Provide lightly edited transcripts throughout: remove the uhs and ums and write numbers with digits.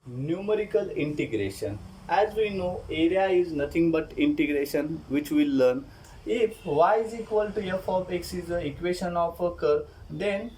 Numerical integration. As we know, area is nothing but integration, which we'll learn. If y is equal to f of x is the equation of a curve, then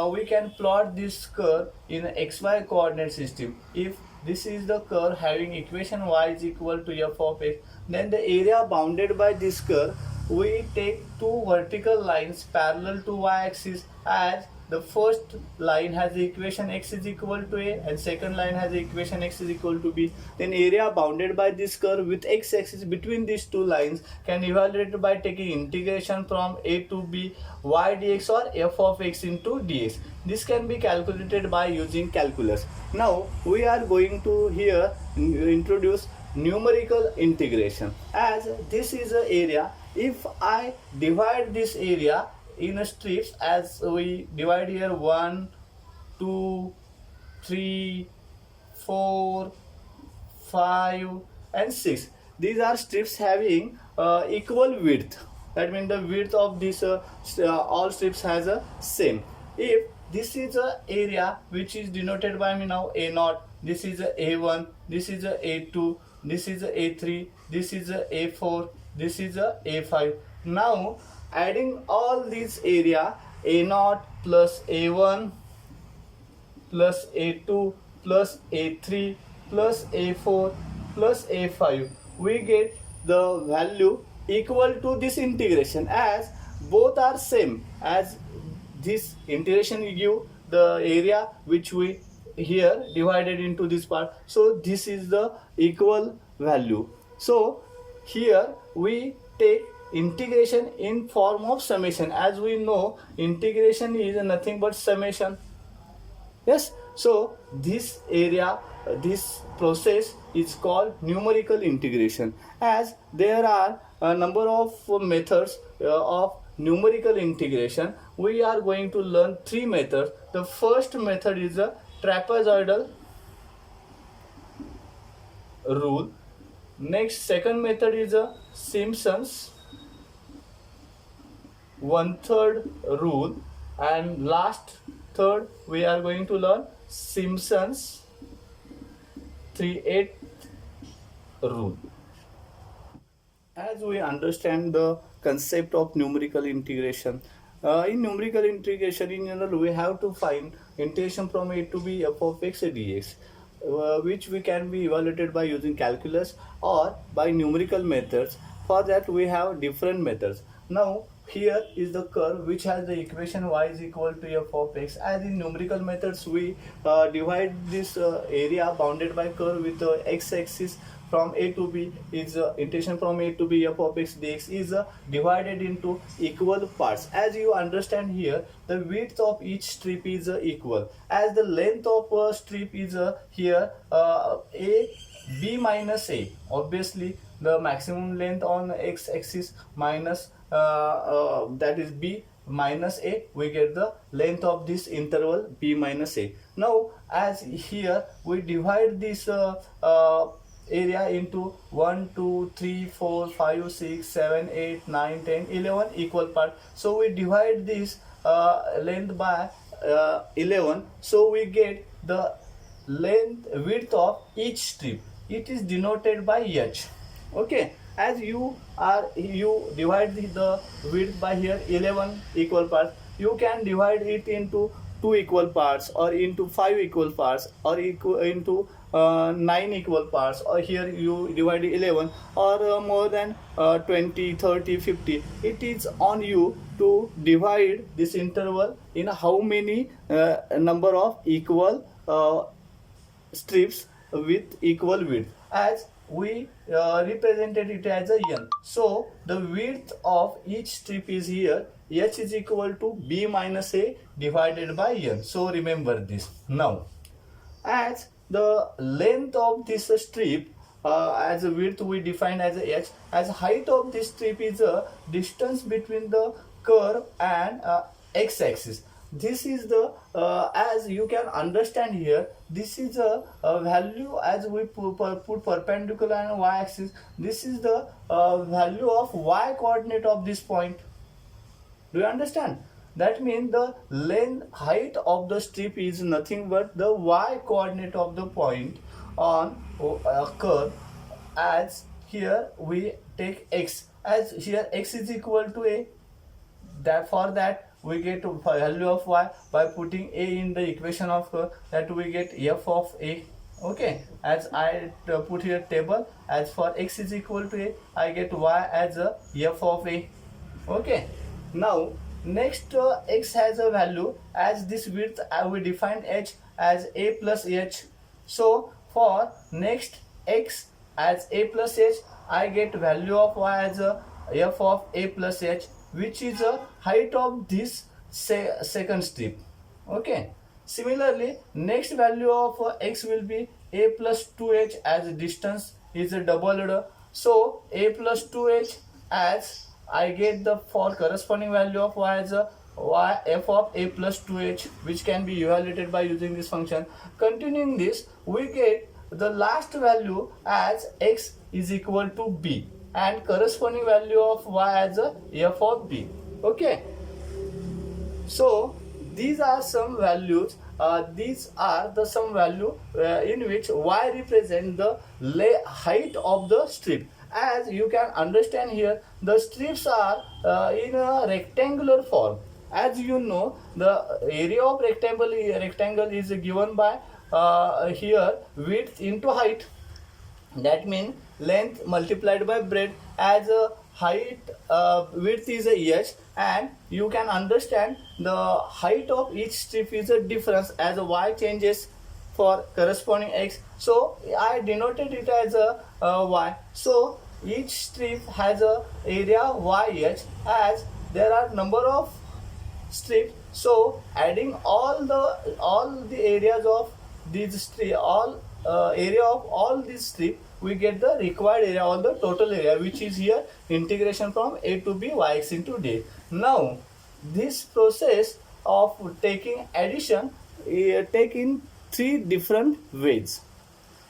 we can plot this curve in a xy coordinate system. If this is the curve having equation y is equal to f of x, then the area bounded by this curve, we take two vertical lines parallel to y-axis, as the first line has the equation x is equal to a and second line has the equation x is equal to b. Then area bounded by this curve with x-axis between these two lines can evaluate by taking integration from a to b y dx or f of x into dx. This can be calculated by using calculus. Now we are going to here introduce numerical integration. As this is a area, if I divide this area in strips, as we divide here 1, 2, 3, 4, 5 and 6. These are strips having equal width. That means the width of this all strips has a same. If this is a area which is denoted by me now a naught, this is a a1, this is a a2, this is a a3, this is a a4, this is a a5. Now adding all these area, a0 plus a1 plus a2 plus a3 plus a4 plus a5, we get the value equal to this integration, as both are same. As this integration will give the area which we here divided into this part, so this is the equal value. So here we take integration in form of summation. As we know, integration is nothing but summation. Yes, so this area, this process is called numerical integration. As there are a number of methods of numerical integration, we are going to learn three methods. The first method is a trapezoidal rule. Next, second method is a Simpson's one third rule, and last third we are going to learn Simpson's 3/8 rule. As we understand the concept of numerical integration, in numerical integration in general we have to find integration from a to b f of x dx, which we can be evaluated by using calculus or by numerical methods. For that we have different methods. Now here is the curve which has the equation y is equal to f of x. As in numerical methods, we divide this area bounded by curve with the x-axis from a to b is integration from a to b f of x dx is divided into equal parts. As you understand here, the width of each strip is equal. As the length of a strip is here a b minus a, obviously the maximum length on x-axis minus that is b minus a, we get the length of this interval b minus a. Now as here we divide this area into 1 2 3 4 5 6 7 8 9 10 11 equal part. So we divide this length by 11, so we get the width of each strip. It is denoted by h. Okay, as you divide the width by here 11 equal parts, you can divide it into 2 equal parts or into 5 equal parts or into 9 equal parts, or here you divide 11 or more than 20 30 50. It is on you to divide this interval in how many number of equal strips with equal width. As we represented it as a n, so the width of each strip is here h is equal to b minus a divided by n. So remember this. Now as the length of this strip as a width we define as a h, as height of this strip is a distance between the curve and x-axis. This is the as you can understand here, this is a value as we put perpendicular and y-axis. This is the value of y coordinate of this point. Do you understand? That means the height of the strip is nothing but the y coordinate of the point on a curve, as here we take x, as here x is equal to a, that for that we get value of y by putting a in the equation of that we get f of a. Okay, as I put here table, as for x is equal to a, I get y as a f of a. Okay, now next x has a value, as this width we define h as a plus h. So for next x as a plus h, I get value of y as a f of a plus h, which is a height of this second strip. Okay, similarly next value of x will be a plus 2h, as distance is doubled, so a plus 2h, as I get the for corresponding value of y as a y f of a plus 2h, which can be evaluated by using this function. Continuing this, we get the last value as x is equal to b, and corresponding value of y as a f of b. Okay, so these are some values, these are the some value in which y represent the height of the strip. As you can understand here, the strips are in a rectangular form. As you know, the area of rectangle is given by here width into height, that means length multiplied by breadth, as a height width is a h, and you can understand the height of each strip is a difference as a y changes for corresponding x, so I denoted it as a y. So each strip has a area yh, as there are number of strips, so adding all the areas of these strip, all area of all these strip, we get the required area, all the total area, which is here integration from a to b yx into d. Now this process of taking addition take in three different ways.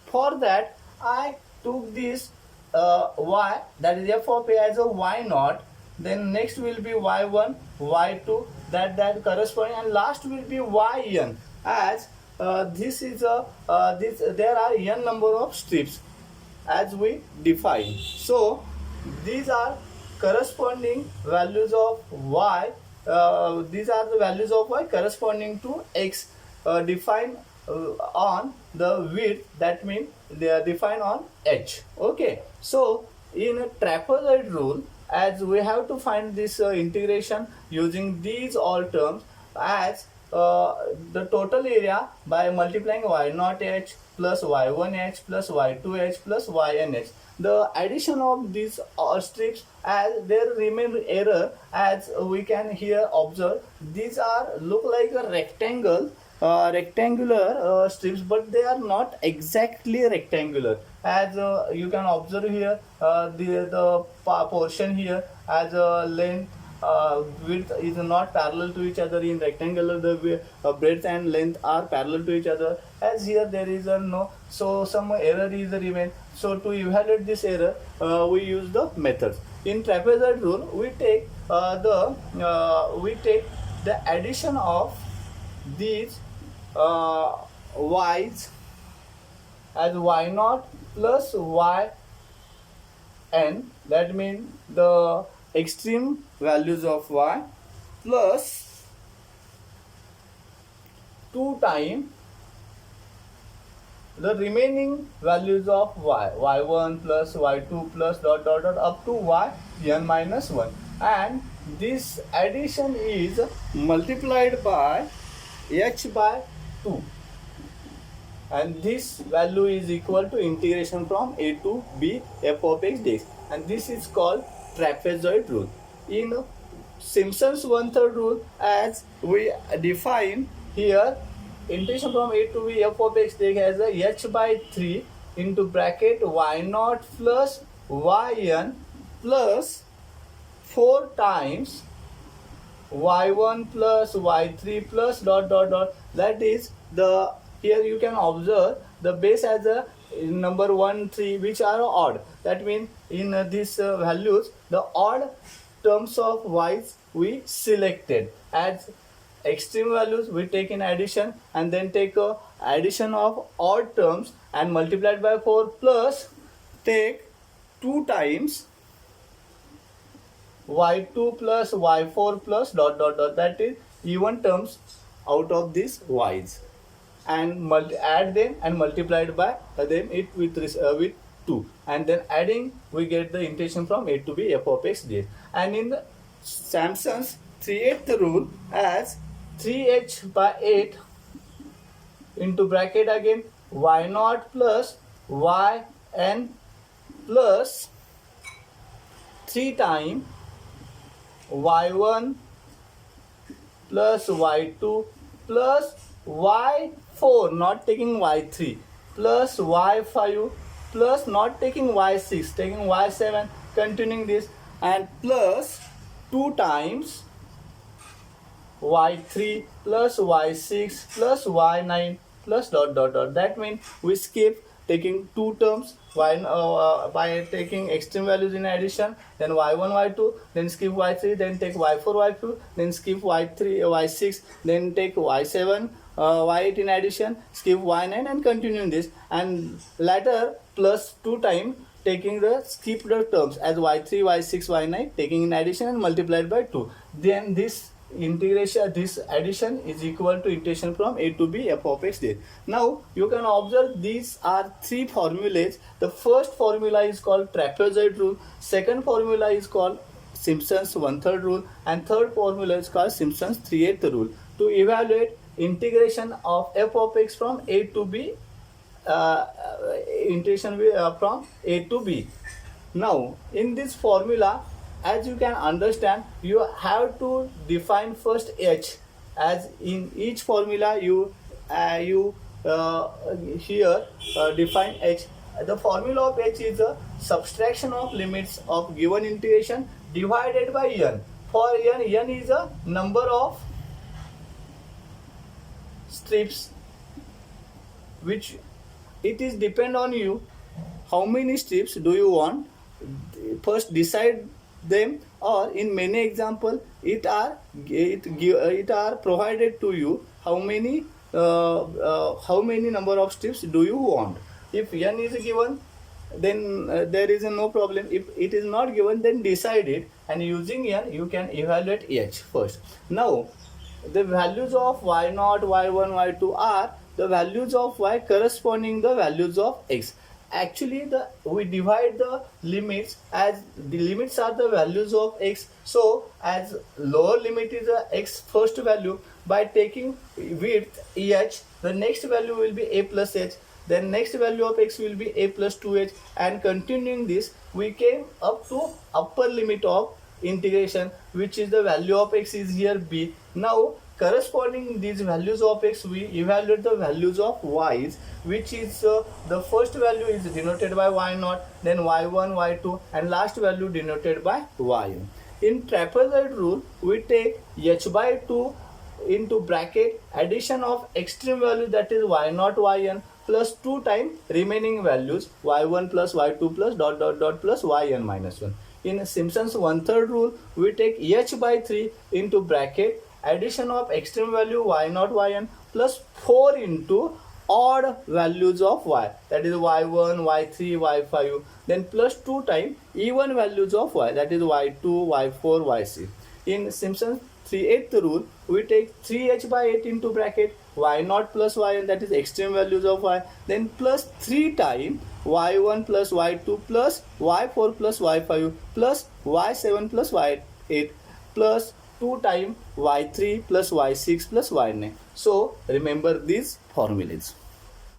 For that, I took this y, that is f of a, as a y naught, then next will be y1, y2, that corresponding, and last will be yn, as this is a this there are n number of strips as we define. So these are corresponding values of y, these are the values of y corresponding to x defined on the width, that means they are defined on h. Okay, so in a trapezoid rule, as we have to find this integration using these all terms, as the total area by multiplying y naught h plus y1 h plus y2 h plus yn h. The addition of these strips, as there remain error, as we can here observe, these are look like a rectangular strips, but they are not exactly rectangular. As you can observe here, the portion here as a length width is not parallel to each other. In rectangular, the breadth and length are parallel to each other, as here there is a no, so some error is remain. So to evaluate this error, we use the methods. In trapezoid rule, we take the addition of these y's, as y naught plus yn, that means the extreme values of y, plus 2 times the remaining values of y, y1 plus y2 plus dot dot dot up to yn minus 1, and this addition is multiplied by h by 2, and this value is equal to integration from a to b f of x dx, and this is called trapezoid rule. In Simpson's 1/3 rule, as we define here, integration from a to b f of x dx as a h by 3 into bracket y naught plus yn plus 4 times y1 plus y3 plus dot dot dot, that is the, here you can observe the base as a number 1 3 which are odd, that means in these values the odd terms of y's we selected, as extreme values we take in addition, and then take addition of odd terms and multiplied by 4, plus take 2 times y2 plus y4 plus dot dot dot, that is even terms out of these y's, and add them and multiplied by them it with 2, and then adding we get the integration from a to b f of x dx. And in the Samson's 3/8 rule, as 3h by 8 into bracket again y0 plus yn plus 3 times y1 plus y2 plus y4 not taking y3 plus y5 plus not taking y6 taking y7, continuing this, and plus 2 times y3 plus y6 plus y9 plus dot dot dot. That means we skip taking 2 terms by taking extreme values in addition, then y1 y2, then skip y3, then take y4 y2, then skip y3 y6, then take y7 y8 in addition, skip y9, and continuing this, and later plus 2 times taking the skipped terms as y3 y6 y9 taking in addition and multiplied by 2. Then this integration, this addition is equal to integration from a to b f of x dx. Now you can observe these are 3 formulas. The first formula is called trapezoid rule, second formula is called Simpson's 1/3 rule, and third formula is called Simpson's 3/8 rule to evaluate integration of f of x from a to b, integration from a to b. Now in this formula, as you can understand, you have to define first h, as in each formula you here define h. The formula of h is a subtraction of limits of given integration divided by n. For n is a number of strips, which it is depend on you how many strips do you want. First decide them, or in many example it are provided to you how many number of strips do you want. If n is given, then there is no problem. If it is not given, then decide it, and using n you can evaluate h first. Now the values of y0, y1, y2 are the values of y corresponding the values of x. Actually we divide the limits as the limits are the values of x. So as lower limit is the x first value, by taking width h, the next value will be a plus h, then next value of x will be a plus 2h, and continuing this we came up to upper limit of integration, which is the value of x is here b. Now corresponding these values of x, we evaluate the values of y's, which is the first value is denoted by y0, then y1, y2, and last value denoted by yn. In trapezoid rule, we take h by 2 into bracket addition of extreme value, that is y0, yn, plus 2 times remaining values y1 plus y2 plus dot dot dot plus yn minus 1. In Simpson's 1/3 rule, we take h by 3 into bracket addition of extreme value y0, yn plus 4 into odd values of y, that is y1, y3, y5, then plus 2 times even values of y, that is y2, y4, y6. In Simpson's 3/8 rule, we take 3h by 8 into bracket y0 plus yn, that is extreme values of y, then plus 3 times y1 plus y2 plus y4 plus y5 plus y7 plus y8 plus 2 times y3 plus y6 plus y9. So remember these formulas.